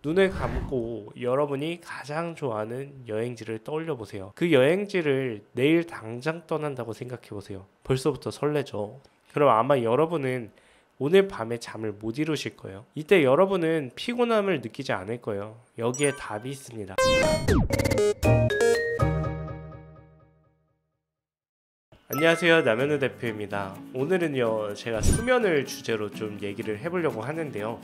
눈을 감고 여러분이 가장 좋아하는 여행지를 떠올려 보세요. 그 여행지를 내일 당장 떠난다고 생각해 보세요. 벌써부터 설레죠. 그럼 아마 여러분은 오늘 밤에 잠을 못 이루실 거예요. 이때 여러분은 피곤함을 느끼지 않을 거예요. 여기에 답이 있습니다. 안녕하세요, 남현우 대표입니다. 오늘은요, 제가 수면을 주제로 좀 얘기를 해보려고 하는데요.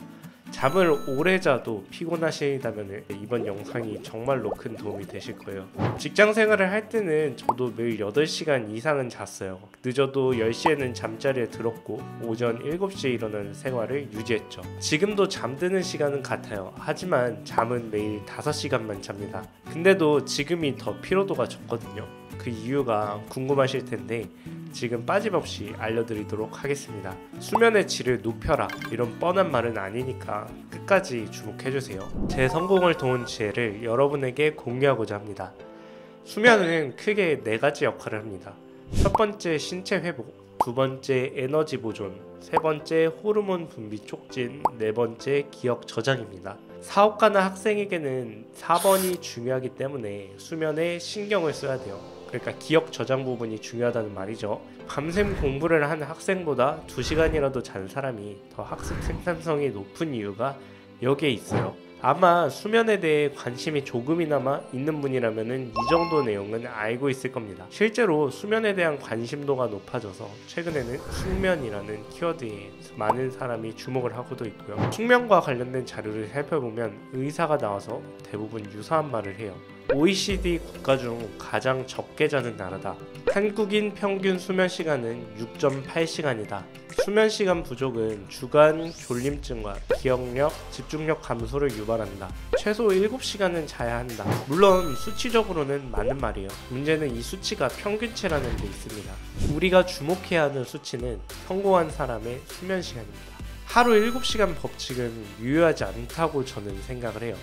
잠을 오래 자도 피곤하시다면 이번 영상이 정말로 큰 도움이 되실 거예요. 직장 생활을 할 때는 저도 매일 8시간 이상은 잤어요. 늦어도 10시에는 잠자리에 들었고 오전 7시에 일어나는 생활을 유지했죠. 지금도 잠드는 시간은 같아요. 하지만 잠은 매일 5시간만 잡니다. 근데도 지금이 더 피로도가 적거든요. 그 이유가 궁금하실 텐데 지금 빠짐없이 알려드리도록 하겠습니다. 수면의 질을 높여라, 이런 뻔한 말은 아니니까 끝까지 주목해주세요. 제 성공을 도운 지혜를 여러분에게 공유하고자 합니다. 수면은 크게 4가지 역할을 합니다. 첫 번째, 신체 회복, 두 번째, 에너지 보존, 세 번째, 호르몬 분비 촉진, 네 번째, 기억 저장입니다. 사업가나 학생에게는 4번이 중요하기 때문에 수면에 신경을 써야 돼요. 그러니까 기억 저장 부분이 중요하다는 말이죠. 밤샘 공부를 하는 학생보다 2시간이라도 잔 사람이 더 학습 생산성이 높은 이유가 여기에 있어요. 아마 수면에 대해 관심이 조금이나마 있는 분이라면 이 정도 내용은 알고 있을 겁니다. 실제로 수면에 대한 관심도가 높아져서 최근에는 숙면이라는 키워드에 많은 사람이 주목을 하고도 있고요. 숙면과 관련된 자료를 살펴보면 의사가 나와서 대부분 유사한 말을 해요. OECD 국가 중 가장 적게 자는 나라다. 한국인 평균 수면 시간은 6.8시간이다. 수면 시간 부족은 주간 졸림증과 기억력, 집중력 감소를 유발한다. 최소 7시간은 자야 한다. 물론 수치적으로는 맞는 말이에요. 문제는 이 수치가 평균치라는 데 있습니다. 우리가 주목해야 하는 수치는 성공한 사람의 수면 시간입니다. 하루 7시간 법칙은 유효하지 않다고 저는 생각을 해요.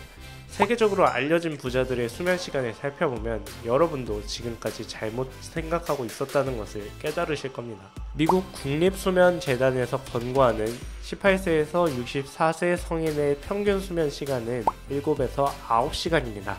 세계적으로 알려진 부자들의 수면 시간을 살펴보면 여러분도 지금까지 잘못 생각하고 있었다는 것을 깨달으실 겁니다. 미국 국립수면재단에서 권고하는 18세에서 64세 성인의 평균 수면 시간은 7에서 9시간입니다.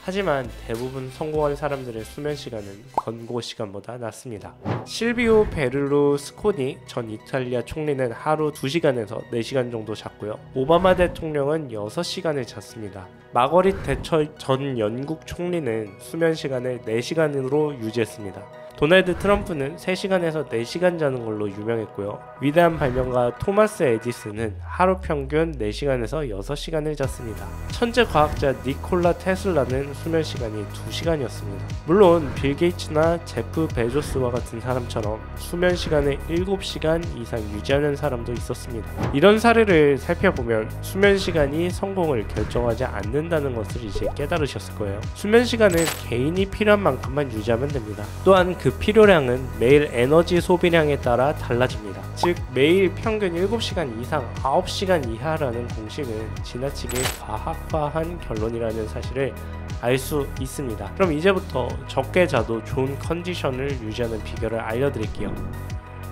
하지만 대부분 성공한 사람들의 수면 시간은 권고 시간보다 낮습니다. 실비오 베를루스코니 전 이탈리아 총리는 하루 2시간에서 4시간 정도 잤고요. 오바마 대통령은 6시간을 잤습니다. 마거릿 대처 전 영국 총리는 수면 시간을 4시간으로 유지했습니다. 도널드 트럼프는 3시간에서 4시간 자는 걸로 유명했고요. 위대한 발명가 토마스 에디슨은 하루 평균 4시간에서 6시간을 잤습니다. 천재 과학자 니콜라 테슬라는 수면 시간이 2시간이었습니다. 물론 빌 게이츠나 제프 베조스와 같은 사람처럼 수면 시간을 7시간 이상 유지하는 사람도 있었습니다. 이런 사례를 살펴보면 수면 시간이 성공을 결정하지 않는다는 것을 이제 깨달으셨을 거예요. 수면 시간은 개인이 필요한 만큼만 유지하면 됩니다. 또한 그 필요량은 매일 에너지 소비량에 따라 달라집니다. 즉 매일 평균 7시간 이상 9시간 이하라는 공식은 지나치게 과학화한 결론이라는 사실을 알 수 있습니다. 그럼 이제부터 적게 자도 좋은 컨디션을 유지하는 비결을 알려드릴게요.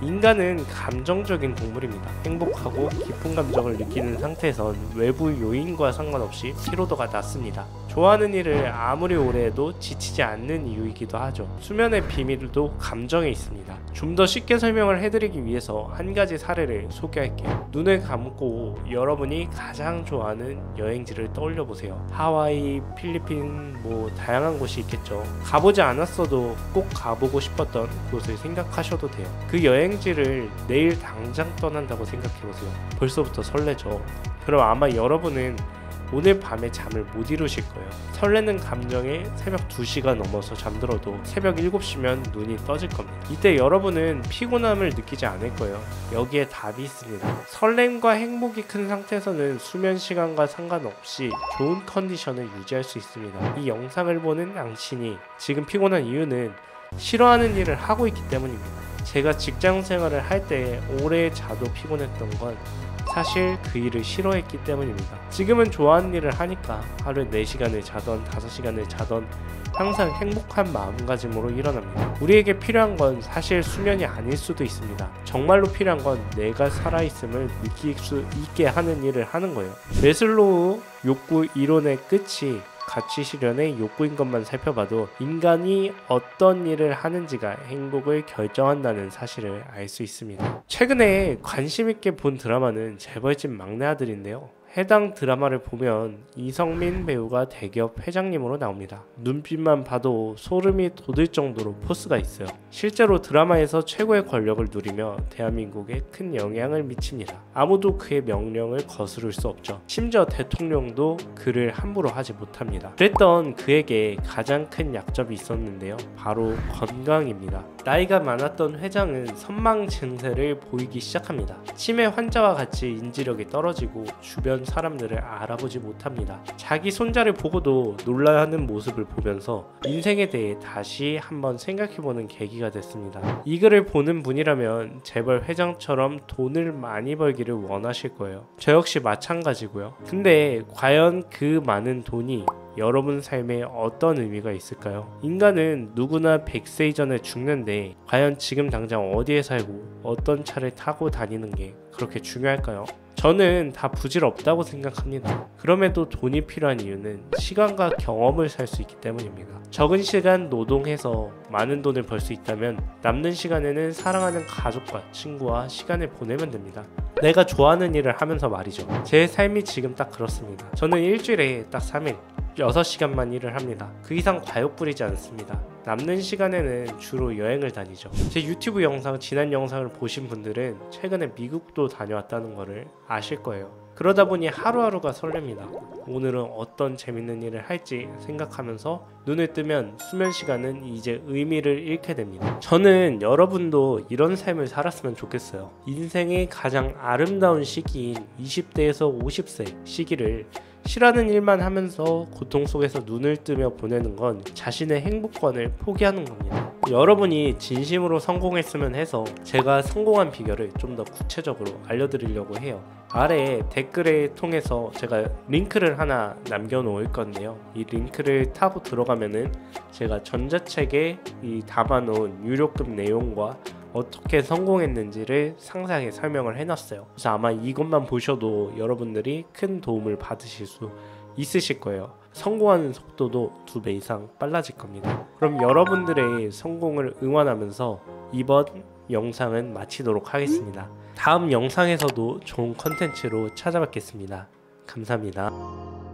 인간은 감정적인 동물입니다. 행복하고 깊은 감정을 느끼는 상태에선 외부 요인과 상관없이 피로도가 낮습니다. 좋아하는 일을 아무리 오래 해도 지치지 않는 이유이기도 하죠. 수면의 비밀도 감정에 있습니다. 좀 더 쉽게 설명을 해드리기 위해서 한 가지 사례를 소개할게요. 눈을 감고 여러분이 가장 좋아하는 여행지를 떠올려 보세요. 하와이, 필리핀, 다양한 곳이 있겠죠. 가보지 않았어도 꼭 가보고 싶었던 곳을 생각하셔도 돼요. 그 여행지를 내일 당장 떠난다고 생각해보세요. 벌써부터 설레죠. 그럼 아마 여러분은 오늘 밤에 잠을 못 이루실 거예요. 설레는 감정에 새벽 2시가 넘어서 잠들어도 새벽 7시면 눈이 떠질 겁니다. 이때 여러분은 피곤함을 느끼지 않을 거예요. 여기에 답이 있습니다. 설렘과 행복이 큰 상태에서는 수면 시간과 상관없이 좋은 컨디션을 유지할 수 있습니다. 이 영상을 보는 당신이 지금 피곤한 이유는 싫어하는 일을 하고 있기 때문입니다. 제가 직장 생활을 할 때 오래 자도 피곤했던 건 사실 그 일을 싫어했기 때문입니다. 지금은 좋아하는 일을 하니까 하루에 4시간을 자던 5시간을 자던 항상 행복한 마음가짐으로 일어납니다. 우리에게 필요한 건 사실 수면이 아닐 수도 있습니다. 정말로 필요한 건 내가 살아있음을 느낄 수 있게 하는 일을 하는 거예요. 매슬로우 욕구 이론의 끝이 가치 실현의 욕구인 것만 살펴봐도 인간이 어떤 일을 하는지가 행복을 결정한다는 사실을 알 수 있습니다. 최근에 관심 있게 본 드라마는 재벌집 막내 아들인데요. 해당 드라마를 보면 이성민 배우가 대기업 회장님으로 나옵니다. 눈빛만 봐도 소름이 돋을 정도로 포스가 있어요. 실제로 드라마에서 최고의 권력을 누리며 대한민국에 큰 영향을 미칩니다. 아무도 그의 명령을 거스를 수 없죠. 심지어 대통령도 그를 함부로 하지 못합니다. 그랬던 그에게 가장 큰 약점이 있었는데요. 바로 건강입니다. 나이가 많았던 회장은 선망 증세를 보이기 시작합니다. 치매 환자와 같이 인지력이 떨어지고 주변 사람들을 알아보지 못합니다. 자기 손자를 보고도 놀라하는 모습을 보면서 인생에 대해 다시 한번 생각해보는 계기가 됐습니다. 이 글을 보는 분이라면 재벌 회장처럼 돈을 많이 벌기를 원하실 거예요. 저 역시 마찬가지고요. 근데 과연 그 많은 돈이 여러분 삶에 어떤 의미가 있을까요? 인간은 누구나 100세 이전에 죽는데 과연 지금 당장 어디에 살고 어떤 차를 타고 다니는 게 그렇게 중요할까요? 저는 다 부질없다고 생각합니다. 그럼에도 돈이 필요한 이유는 시간과 경험을 살 수 있기 때문입니다. 적은 시간 노동해서 많은 돈을 벌 수 있다면 남는 시간에는 사랑하는 가족과 친구와 시간을 보내면 됩니다. 내가 좋아하는 일을 하면서 말이죠. 제 삶이 지금 딱 그렇습니다. 저는 일주일에 딱 3일 6시간만 일을 합니다. 그 이상 과욕 부리지 않습니다. 남는 시간에는 주로 여행을 다니죠. 제 유튜브 영상, 지난 영상을 보신 분들은 최근에 미국도 다녀왔다는 것을 아실 거예요. 그러다 보니 하루하루가 설렙니다. 오늘은 어떤 재밌는 일을 할지 생각하면서 눈을 뜨면 수면 시간은 이제 의미를 잃게 됩니다. 저는 여러분도 이런 삶을 살았으면 좋겠어요. 인생의 가장 아름다운 시기인 20대에서 50세 시기를 싫어하는 일만 하면서 고통 속에서 눈을 뜨며 보내는 건 자신의 행복권을 포기하는 겁니다. 여러분이 진심으로 성공했으면 해서 제가 성공한 비결을 좀 더 구체적으로 알려드리려고 해요. 아래 댓글에 통해서 제가 링크를 하나 남겨놓을 건데요. 이 링크를 타고 들어가면은 제가 전자책에 이 담아놓은 유료급 내용과 어떻게 성공했는지를 상세하게 설명을 해놨어요. 그래서 아마 이것만 보셔도 여러분들이 큰 도움을 받으실 수 있으실 거예요. 성공하는 속도도 2배 이상 빨라질 겁니다. 그럼 여러분들의 성공을 응원하면서 이번 영상은 마치도록 하겠습니다. 다음 영상에서도 좋은 컨텐츠로 찾아뵙겠습니다. 감사합니다.